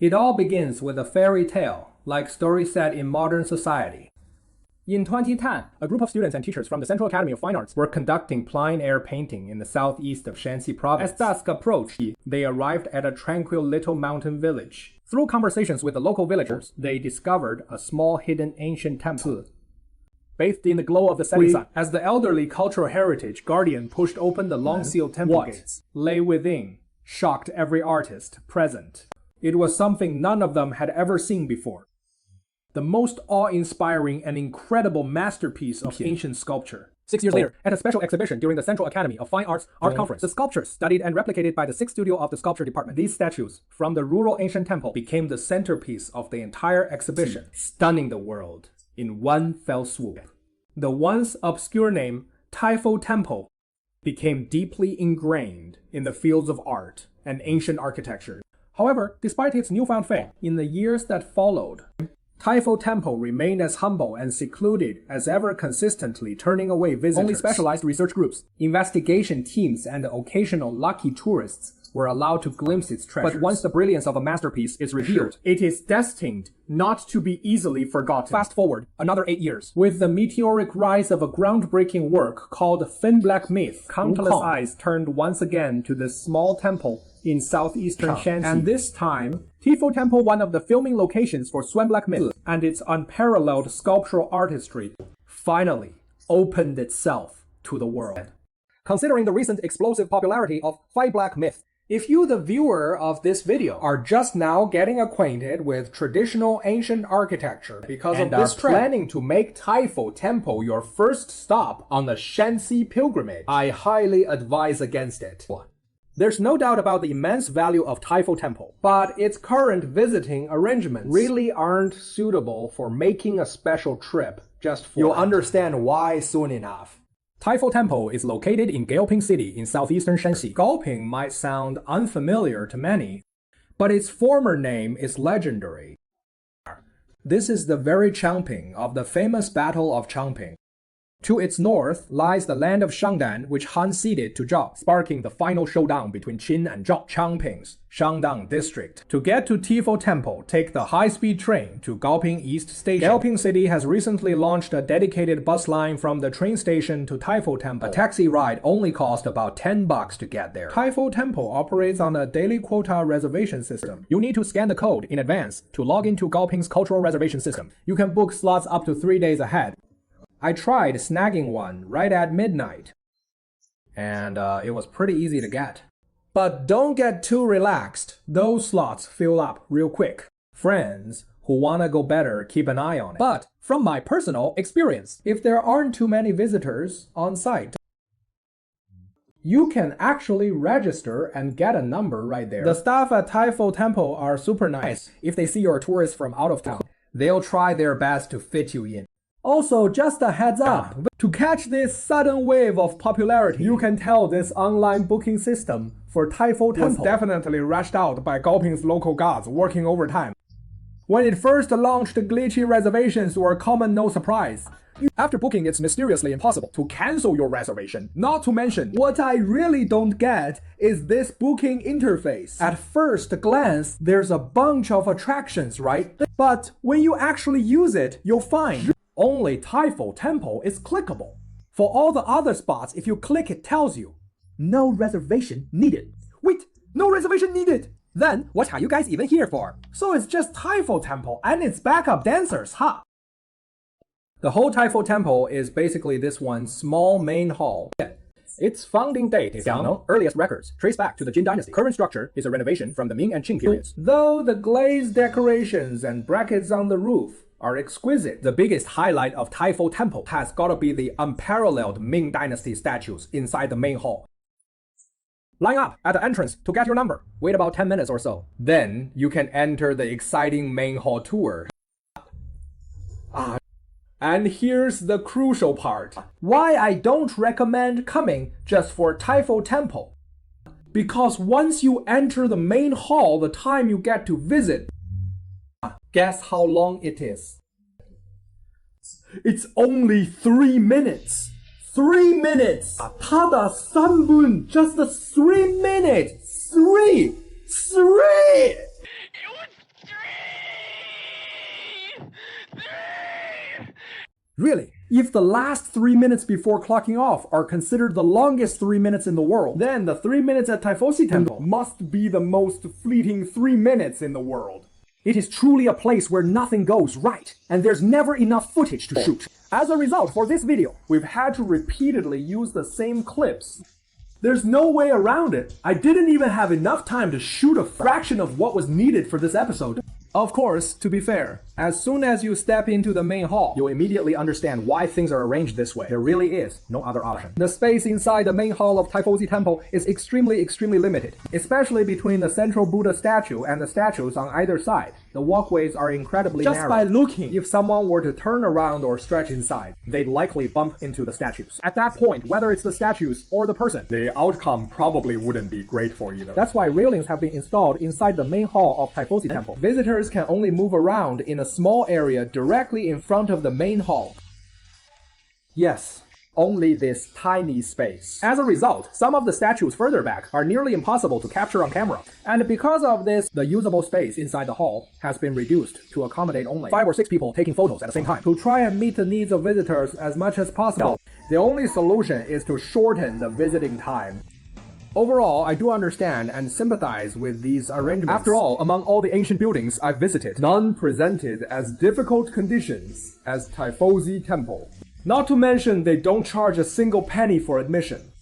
It all begins with a fairy tale, like stories set in modern society. In 2010, a group of students and teachers from the Central Academy of Fine Arts were conducting plein air painting in the southeast of Shanxi province. As dusk approached, they arrived at a tranquil little mountain village. Through conversations with the local villagers, they discovered a small hidden ancient temple. Bathed in the glow of the setting sun, as the elderly cultural heritage guardian pushed open the long-sealed temple gates, lay within shocked every artist present. It was something none of them had ever seen before. The most awe-inspiring and incredible masterpiece of ancient sculpture. 6 years later, at a special exhibition during the Central Academy of Fine Arts Art Conference, the sculptures studied and replicated by the 6th studio of the sculpture department. These statues from the rural ancient temple became the centerpiece of the entire exhibition, stunning the world in one fell swoop. The once obscure name Taifo Temple became deeply ingrained in the fields of art and ancient architecture. However, despite its newfound fame, in the years that followed, Taifo Temple remained as humble and secluded as ever, consistently turning away visitors. Only specialized research groups, investigation teams, and occasional lucky tourists were allowed to glimpse its treasures. But once the brilliance of a masterpiece is revealed, it is destined not to be easily forgotten. Fast forward another 8 years. With the meteoric rise of a groundbreaking work called Thin Black Myth, countless eyes turned once again to this small temple in southeastern Shanxi. And this time, Taifo Temple, one of the filming locations for Thin Black Myth and its unparalleled sculptural artistry, finally opened itself to the world. Considering the recent explosive popularity of Thin Black Myth, if you, the viewer of this video, are just now getting acquainted with traditional ancient architecture because of this trend, planning to make Taifo Temple your first stop on the Shanxi pilgrimage, I highly advise against it. There's no doubt about the immense value of Taifo Temple, but its current visiting arrangements really aren't suitable for making a special trip just for You'll understand why soon enough. Taifo Temple is located in Gaoping City in southeastern Shanxi. Gaoping might sound unfamiliar to many, but its former name is legendary. This is the very Changping of the famous Battle of Changping. To its north lies the land of Shangdan, which Han ceded to Zhao, sparking the final showdown between Qin and Zhao. Changping's Shangdang district. To get to Taifo Temple, take the high-speed train to Gaoping East Station. Gaoping City has recently launched a dedicated bus line from the train station to Taifo Temple. A taxi ride only cost about $10 to get there. Taifo Temple operates on a daily quota reservation system. You need to scan the code in advance to log into Gaoping's cultural reservation system. You can book slots up to 3 days ahead. I tried snagging one right at midnight, and it was pretty easy to get. But don't get too relaxed. Those slots fill up real quick. Friends who wanna go better, keep an eye on it. But from my personal experience, if there aren't too many visitors on site, you can actually register and get a number right there. The staff at Taifo Temple are super nice. If they see you're a tourist from out of town, they'll try their best to fit you in. Also, just a heads up, to catch this sudden wave of popularity, you can tell this online booking system for Taifo Temple was definitely rushed out by Gaoping's local guards working overtime. When it first launched, glitchy reservations were common, no surprise. After booking, it's mysteriously impossible to cancel your reservation. Not to mention, what I really don't get is this booking interface. At first glance, there's a bunch of attractions, right? But when you actually use it, you'll find only Taifo Temple is clickable. For all the other spots, if you click, it tells you, no reservation needed. Wait, no reservation needed? Then, what are you guys even here for? So it's just Taifo Temple and its backup dancers, huh? The whole Taifo Temple is basically this one small main hall. Its founding date is unknown. Earliest records trace back to the Ming Dynasty. Current structure is a renovation from the Ming and Qing periods. Though the glazed decorations and brackets on the roof are exquisite, the biggest highlight of Taifo Temple has gotta be the unparalleled Ming Dynasty statues inside the main hall. Line up at the entrance to get your number. Wait about 10 minutes or so. Then you can enter the exciting main hall tour. And here's the crucial part. Why I don't recommend coming just for Taifo Temple. Because once you enter the main hall, the time you get to visit, guess how long it is? It's only 3 minutes. 3 minutes! 它的3分 just 3 minutes! 3! Really? If the last 3 minutes before clocking off are considered the longest 3 minutes in the world, then the 3 minutes at Typhosi Temple must be the most fleeting 3 minutes in the world. It is truly a place where nothing goes right, and there's never enough footage to shoot. As a result, for this video, we've had to repeatedly use the same clips. There's no way around it. I didn't even have enough time to shoot a fraction of what was needed for this episode. Of course, to be fair, as soon as you step into the main hall, you'll immediately understand why things are arranged this way. There really is no other option. The space inside the main hall of Typhosi Temple is extremely limited, especially between the central Buddha statue and the statues on either side. The walkways are incredibly narrow. Just by looking, if someone were to turn around or stretch inside, they'd likely bump into the statues. At that point, whether it's the statues or the person, the outcome probably wouldn't be great for either. That's why railings have been installed inside the main hall of Typhosi Temple. Visitors can only move around in a small area directly in front of the main hall. Yes, only this tiny space. As a result, some of the statues further back are nearly impossible to capture on camera. And because of this, the usable space inside the hall has been reduced to accommodate only 5 or 6 people taking photos at the same time. To try and meet the needs of visitors as much as possible, the only solution is to shorten the visiting time. Overall, I do understand and sympathize with these arrangements. After all, among all the ancient buildings I've visited, none presented as difficult conditions as Typhosi Temple. Not to mention, they don't charge a single penny for admission.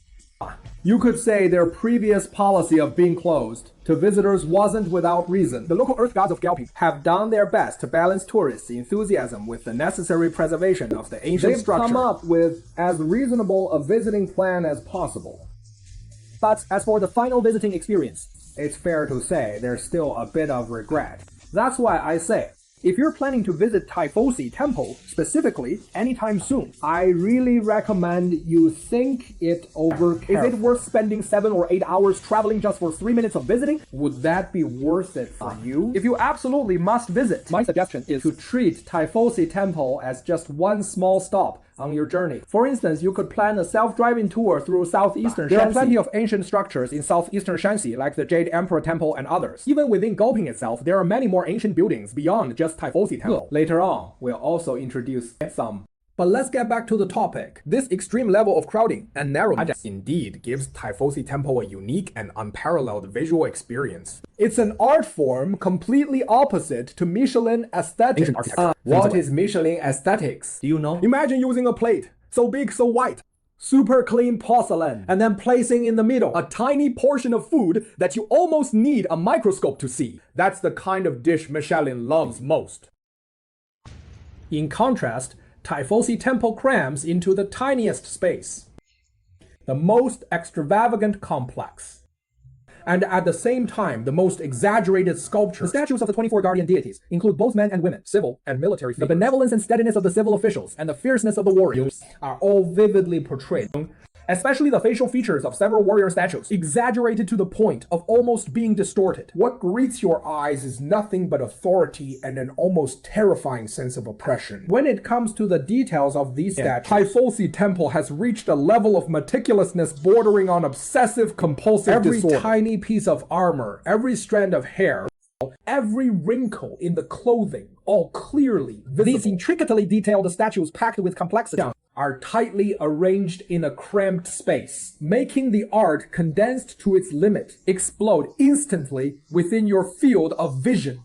You could say their previous policy of being closed to visitors wasn't without reason. The local earth gods of Gaoping have done their best to balance tourists' enthusiasm with the necessary preservation of the ancient structure. They've come up with as reasonable a visiting plan as possible. But as for the final visiting experience, it's fair to say there's still a bit of regret. That's why I say, if you're planning to visit Typhosi Temple specifically anytime soon, I really recommend you think it over carefully. Is it worth spending 7 or 8 hours traveling just for 3 minutes of visiting? Would that be worth it for you? If you absolutely must visit, my suggestion is to treat Typhosi Temple as just one small stop on your journey. For instance, you could plan a self-driving tour through southeastern Shanxi. There are plenty of ancient structures in southeastern Shanxi, like the Jade Emperor Temple and others. Even within Gaoping itself, there are many more ancient buildings beyond just Typhosi Temple. Later on, we'll also introduce some. But let's get back to the topic. This extreme level of crowding and narrowness indeed gives Typhosi Temple a unique and unparalleled visual experience. It's an art form completely opposite to Michelin aesthetics. What is Michelin aesthetics? Do you know? Imagine using a plate, so big, so white, super clean porcelain, and then placing in the middle a tiny portion of food that you almost need a microscope to see. That's the kind of dish Michelin loves most. In contrast, Typhosi Temple crams into the tiniest space, the most extravagant complex, and at the same time the most exaggerated sculpture. The statues of the 24 guardian deities include both men and women, civil and military figures. The benevolence and steadiness of the civil officials and the fierceness of the warriors are all vividly portrayed. Especially the facial features of several warrior statues, exaggerated to the point of almost being distorted. What greets your eyes is nothing but authority and an almost terrifying sense of oppression. When it comes to the details of these statues, Typhosi Temple has reached a level of meticulousness bordering on obsessive compulsive disorder. Every tiny piece of armor, every strand of hair, every wrinkle in the clothing, all clearly visible. These intricately detailed statues packed with complexity are tightly arranged in a cramped space, making the art condensed to its limit explode instantly within your field of vision.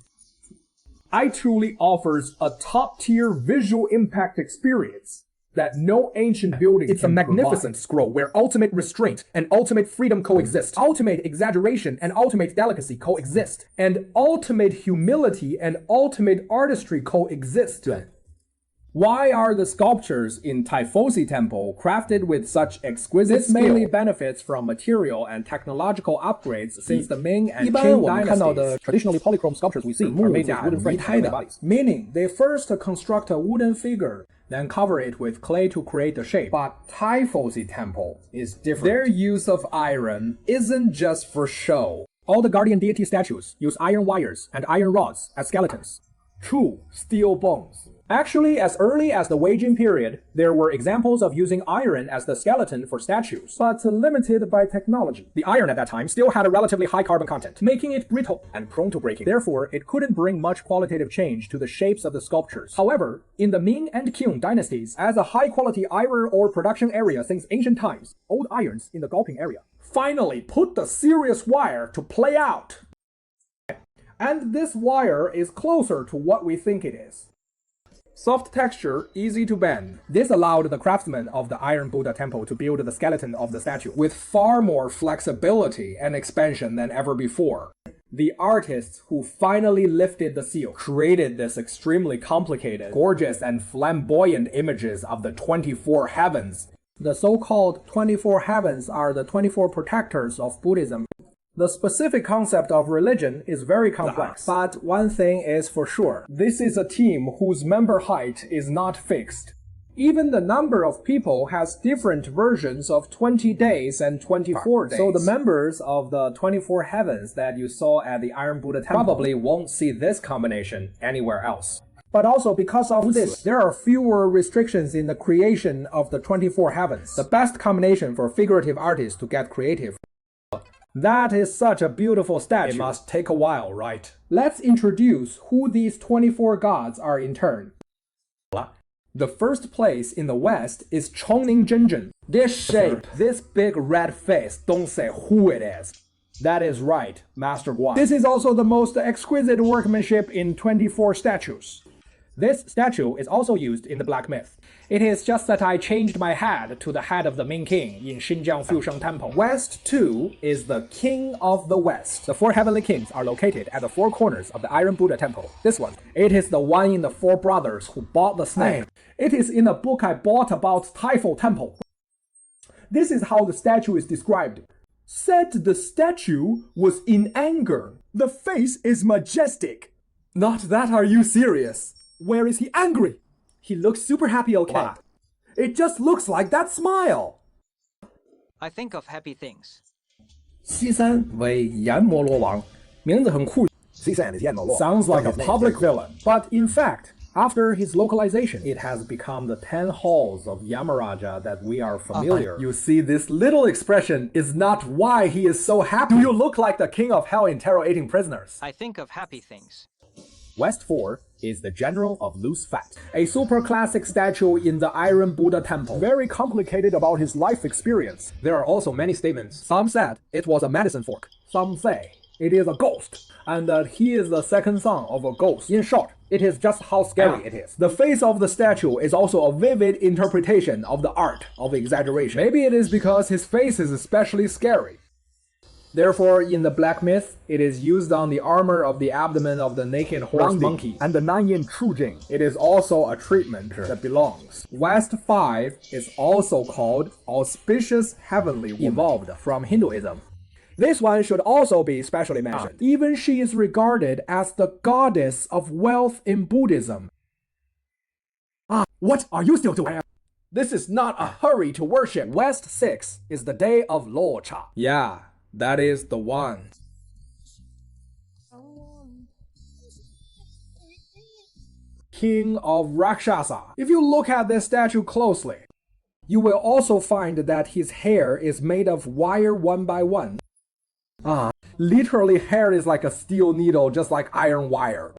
It truly offers a top-tier visual impact experience that no ancient building It's a magnificent scroll where ultimate restraint and ultimate freedom coexist, ultimate exaggeration and ultimate delicacy coexist, and ultimate humility and ultimate artistry coexist. Why are the sculptures in Typhosi Temple crafted with such exquisite skill? This mainly benefits from material and technological upgrades since the Ming and Ming Dynasties. Traditionally polychrome sculptures we see are made with wooden frames and bodies, meaning they first construct a wooden figure, then cover it with clay to create the shape. But Typhosi Temple is different. Their use of iron isn't just for show. All the guardian deity statues use iron wires and iron rods as skeletons. True steel bones. Actually, as early as the Wei Jin period, there were examples of using iron as the skeleton for statues, but limited by technology. The iron at that time still had a relatively high carbon content, making it brittle and prone to breaking. Therefore, it couldn't bring much qualitative change to the shapes of the sculptures. However, in the Ming and Qing dynasties, as a high-quality iron ore production area since ancient times, old irons in the Gaoping area finally put the serious wire to play out. And this wire is closer to what we think it is. Soft texture, easy to bend. This allowed the craftsmen of the Iron Buddha temple to build the skeleton of the statue with far more flexibility and expansion than ever before. The artists who finally lifted the seal created this extremely complicated, gorgeous, and flamboyant images of the 24 heavens. The so-called 24 heavens are the 24 protectors of Buddhism. The specific concept of religion is very complex, but one thing is for sure. This is a team whose member height is not fixed. Even the number of people has different versions of 20 days and 24 days. So the members of the 24 heavens that you saw at the Iron Buddha temple probably won't see this combination anywhere else. But also because of this, there are fewer restrictions in the creation of the 24 heavens. The best combination for figurative artists to get creative. That is such a beautiful statue. It must take a while, right? Let's introduce who these 24 gods are in turn. The first place in the West is Chongning Zhenzhen. This shape, this big red face, don't say who it is. That is right, Master Guan. This is also the most exquisite workmanship in 24 statues. This statue is also used in the Black Myth. It is just that I changed my head to the head of the Ming King in Xinjiang Fusheng Temple. West 2 is the King of the West. The 4 heavenly kings are located at the 4 corners of the Iron Buddha Temple. This one, it is the one in the 4 brothers who bought the snake. It is in a book I bought about Taifo Temple. This is how the statue is described. Said the statue was in anger. The face is majestic. Not that, are you serious? Where is he angry? He looks super happy, okay? Wow. It just looks like that smile. I think of happy things. 西山为阎摩罗王，名字很酷。Sounds like a public villain, but in fact, after his localization, it has become the 10 halls of Yamaraja that we are familiar. You see, this little expression is not why he is so happy. Do you look like the king of hell interrogating prisoners? I think of happy things. West 4 is the General of Loose Fat, a super classic statue in the Iron Buddha Temple. Very complicated about his life experience. There are also many statements. Some said it was a medicine fork. Some say it is a ghost, and that he is the second son of a ghost. In short, it is just how scary it is. The face of the statue is also a vivid interpretation of the art of exaggeration. Maybe it is because his face is especially scary. Therefore, in the Black Myth, it is used on the armor of the abdomen of the naked horse monkey and the 9-yin Chujing. It is also a treatment that belongs. West 5 is also called Auspicious Heavenly Woman, evolved from Hinduism. This one should also be specially mentioned. Even she is regarded as the goddess of wealth in Buddhism. What are you still doing? This is not a hurry to worship. West 6 is the day of Luocha. Yeah. That is the one. King of Rakshasa. If you look at this statue closely, you will also find that his hair is made of wire one by one. Literally hair is like a steel needle, just like iron wire.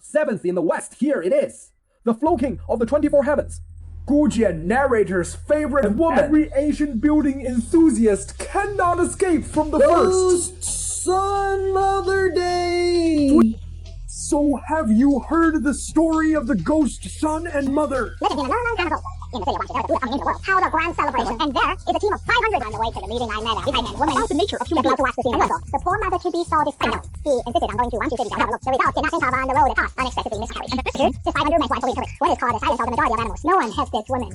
7th in the West, here it is. The Flow King of the 24 heavens. Gujian narrator's favorite woman. Every ancient building enthusiast cannot escape from the first. Son, Mother Day! So have you heard the story of the ghost son and mother? Living in an unknown chemical. In the city of Washington, Buddha coming into the world. Held a grand celebration. And there is a team of 500 on the way to the meeting. I met a woman. About the nature of human beings. To watch the scene. And also, the poor mother to be saw this signal. He insisted on going to 1, 2 cities. Have a look. The result did not think of on the road at all. Unexpectedly miscarriage. And the 500 men who I fully interpret. What is called a silence of the majority of animals. No one has this woman.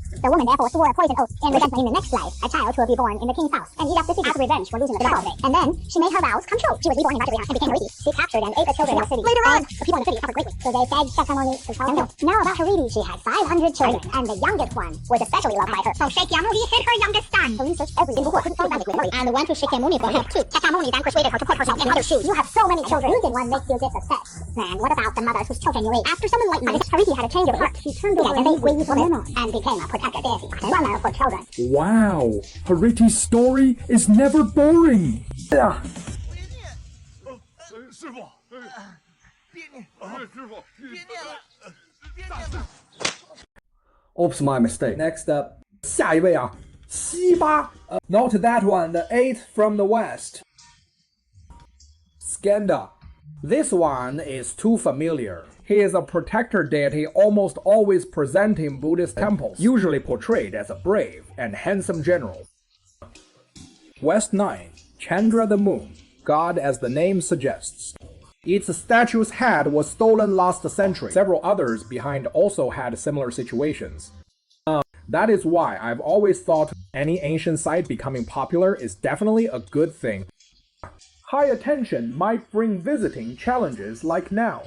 The woman therefore swore a poison oath in resentment in the next life, a child will be born in the king's house and eat up the city as revenge for losing the holiday. And then she made her vows come true. She was reborn in Reservation and became Hariti. She captured and ate the children in the city. Later on, the people in the city suffered greatly, so they begged Shakyamuni to tell them. Now about Hariti, she had 500 children, and the youngest one was especially loved by her. So Shakyamuni hid her youngest son. Police searched everything before couldn't find with Hariti, and went to Shakyamuni for help too. Shakyamuni then persuaded her to put herself in mother's shoes. You have so many children. Losing one makes you disupset. And what about the mothers whose children you ate? After some enlightenment, Hariti had a change of heart. She turned over a faith and became a protector deity, a runner for children. Wow, Hariti's story is never boring. Oops, my mistake. Next up, 下一位啊，西巴。Not that one, the 8th from the west. Skanda. This one is too familiar. He is a protector deity almost always present in Buddhist temples, usually portrayed as a brave and handsome general. West 9, Chandra the Moon, god as the name suggests. Its statue's head was stolen last century. Several others behind also had similar situations. That is why I've always thought any ancient site becoming popular is definitely a good thing. High attention might bring visiting challenges like now,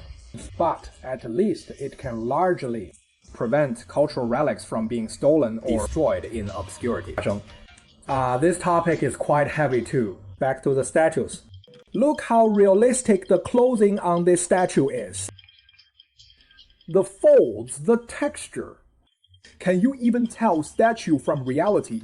but at least it can largely prevent cultural relics from being stolen or destroyed in obscurity. This topic is quite heavy too. Back to the statues. Look how realistic the clothing on this statue is. The folds, the texture. Can you even tell statue from reality?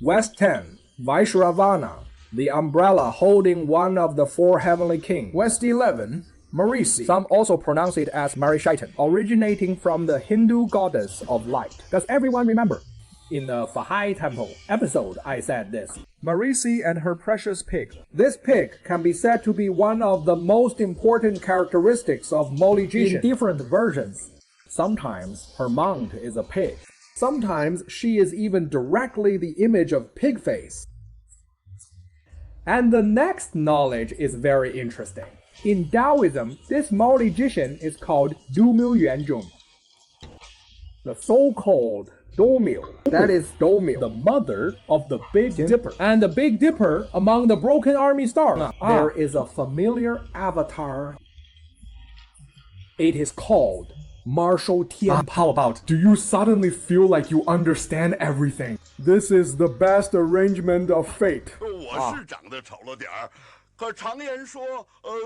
West 10, Vaishravana, the umbrella holding one of the 4 heavenly kings. West 11, Marisi. Some also pronounce it as Marishaitan, originating from the Hindu goddess of light. Does everyone remember? In the Fahai Temple episode, I said this. Marisi and her precious pig. This pig can be said to be one of the most important characteristics of Moli Jishin in different versions. Sometimes her mount is a pig. Sometimes she is even directly the image of pig face. And the next knowledge is very interesting. In Taoism, this Moli Jishin is called Dumil Yuanzhong. The so-called Domil, that is Domil, the mother of the Big Dipper. And the Big Dipper among the broken army stars. There is a familiar avatar. It is called Marshal Tian. How about, do you suddenly feel like you understand everything? This is the best arrangement of fate. 我是长得丑了点儿，可常言说，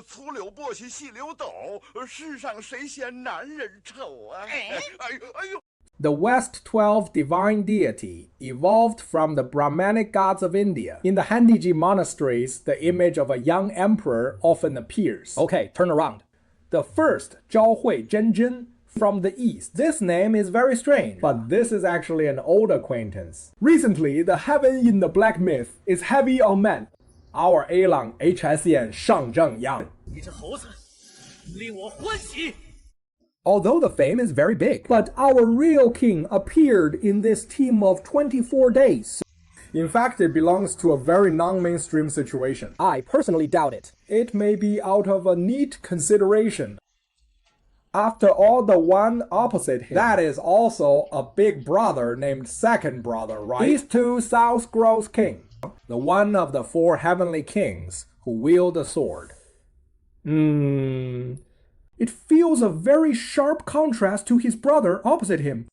粗柳簸箕细柳斗，世上谁嫌男人丑啊？哎呦！ The West 12 divine deity evolved from the Brahmanic gods of India. In the Handiji monasteries, the image of a young emperor often appears. Okay, turn around. The first, Zhao Hui Zhenjin, from the east. This name is very strange, but this is actually an old acquaintance. Recently, the heaven in the black myth is heavy on men. Our Alang HSN Shang Zheng Yang. Although the fame is very big, but our real king appeared in this team of 24 days. In fact, it belongs to a very non-mainstream situation. I personally doubt it. It may be out of a neat consideration. After all, the one opposite him, that is also a big brother named second brother, right? These two South grows king, the one of the 4 heavenly kings who wield the sword. It feels a very sharp contrast to his brother opposite him.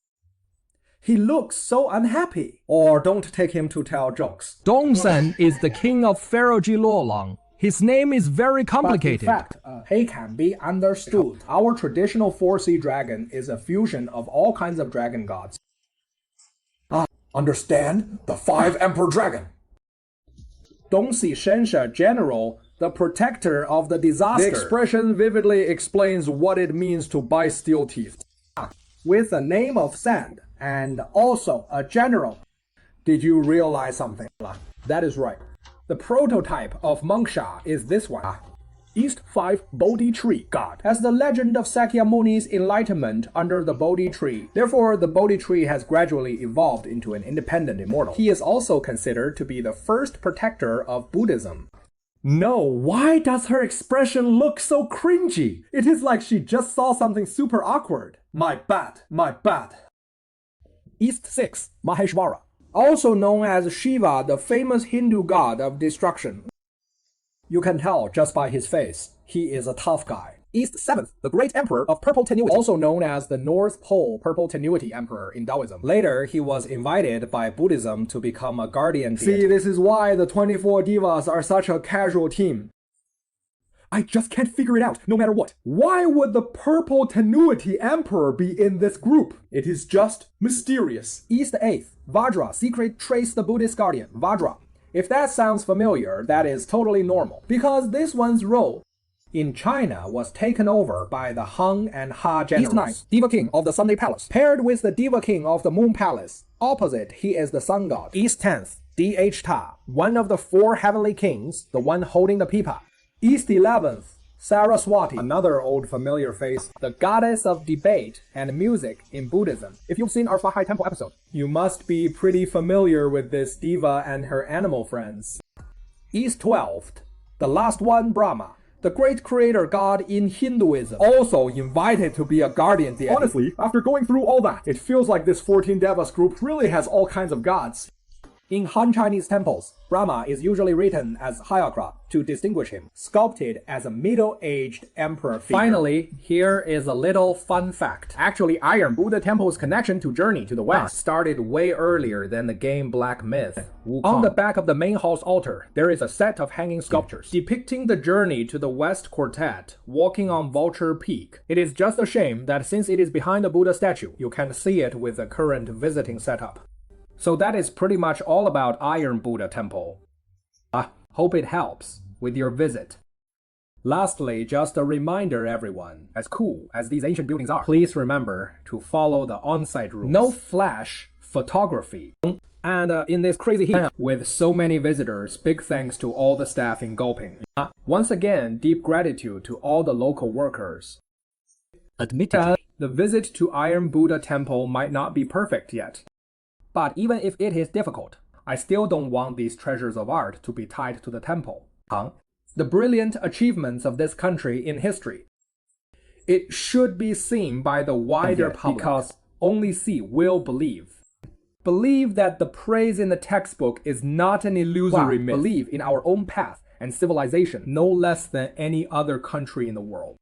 He looks so unhappy. Or don't take him to tell jokes. Dongzhen is the king of Pharaoh Jiluolang. His name is very complicated. But in fact, he can be understood. Our traditional 4-sea dragon is a fusion of all kinds of dragon gods. Understand? The 5 Emperor Dragon. Dongxi Shensha General, the protector of the disaster. The expression vividly explains what it means to buy steel teeth. With a name of sand, and also a general. Did you realize something? That is right. The prototype of Mongsha is this one. East 5 Bodhi Tree God has the legend of Sakyamuni's enlightenment under the Bodhi Tree. Therefore, the Bodhi Tree has gradually evolved into an independent immortal. He is also considered to be the first protector of Buddhism. No, why does her expression look so cringy? It is like she just saw something super awkward. My bad, my bad. East 6, Maheshwara, also known as Shiva, the famous Hindu god of destruction. You can tell just by his face, he is a tough guy. East 7th, the Great Emperor of Purple Tenuity, also known as the North Pole Purple Tenuity Emperor in Taoism. Later, he was invited by Buddhism to become a guardian deity. See, this is why the 24 divas are such a casual team. I just can't figure it out, no matter what. Why would the Purple Tenuity Emperor be in this group? It is just mysterious. East 8th, Vajra, secret trace the Buddhist guardian, Vajra. If that sounds familiar, that is totally normal, because this one's role in China was taken over by the Hung and Ha generals. East 9th, Diva King of the Sunday Palace, paired with the Diva King of the Moon Palace. Opposite, he is the Sun God. East 10th, D.H. Ta, one of the 4 heavenly kings, the one holding the pipa. East 11th, Saraswati, another old familiar face, the goddess of debate and music in Buddhism. If you've seen our Fahai Temple episode, you must be pretty familiar with this diva and her animal friends. East 12th, the last one, Brahma, the great creator god in Hinduism, also invited to be a guardian deity. Honestly, after going through all that, it feels like this 14 devas group really has all kinds of gods. In Han Chinese temples, Brahma is usually written as Hayakra to distinguish him, sculpted as a middle-aged emperor figure. Finally, here is a little fun fact. Actually, Iron Buddha Temple's connection to Journey to the West started way earlier than the game Black Myth, Wukong. On the back of the main hall's altar, there is a set of hanging sculptures depicting the Journey to the West quartet walking on Vulture Peak. It is just a shame that since it is behind the Buddha statue, you can't see it with the current visiting setup. So that is pretty much all about Iron Buddha Temple. I hope it helps with your visit. Lastly, just a reminder everyone, as cool as these ancient buildings are, please remember to follow the on-site rules. No flash photography. And in this crazy heat, with so many visitors, big thanks to all the staff in Gaoping. Once again, deep gratitude to all the local workers. Admittedly, the visit to Iron Buddha Temple might not be perfect yet. But even if it is difficult, I still don't want these treasures of art to be tied to the temple. The brilliant achievements of this country in history. It should be seen by the wider public, because only see will believe. Believe that the praise in the textbook is not an illusory myth. Believe in our own path and civilization no less than any other country in the world.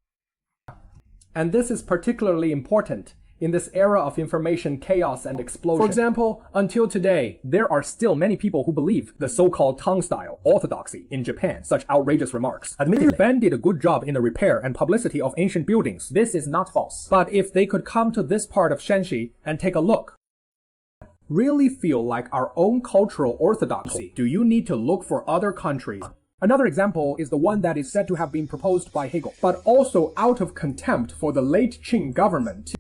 And this is particularly important in this era of information chaos and explosion. For example, until today, there are still many people who believe the so-called Tang style orthodoxy in Japan, such outrageous remarks. Admittedly, Ben did a good job in the repair and publicity of ancient buildings. This is not false. But if they could come to this part of Shanxi and take a look, really feel like our own cultural orthodoxy, do you need to look for other countries? Another example is the one that is said to have been proposed by Hegel, but also out of contempt for the late Qing government.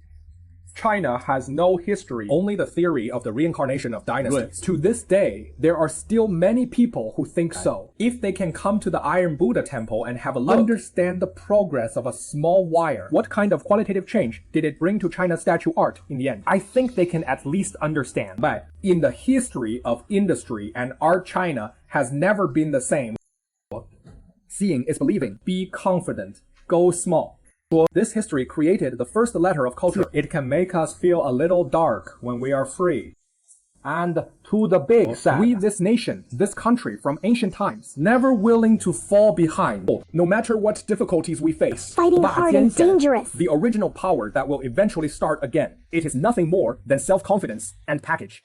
China has no history, only the theory of the reincarnation of dynasties. To this day, there are still many people who think so. If they can come to the Iron Buddha Temple and have a look, understand the progress of a small wire, what kind of qualitative change did it bring to China's statue art in the end? I think they can at least understand. But in the history of industry and art, China has never been the same. Seeing is believing. Be confident. Go small. This history created the first letter of culture. It can make us feel a little dark when we are free. And to the big sad, we this nation, this country from ancient times, never willing to fall behind, no matter what difficulties we face. Fighting hard and dangerous. The original power that will eventually start again. It is nothing more than self-confidence and package.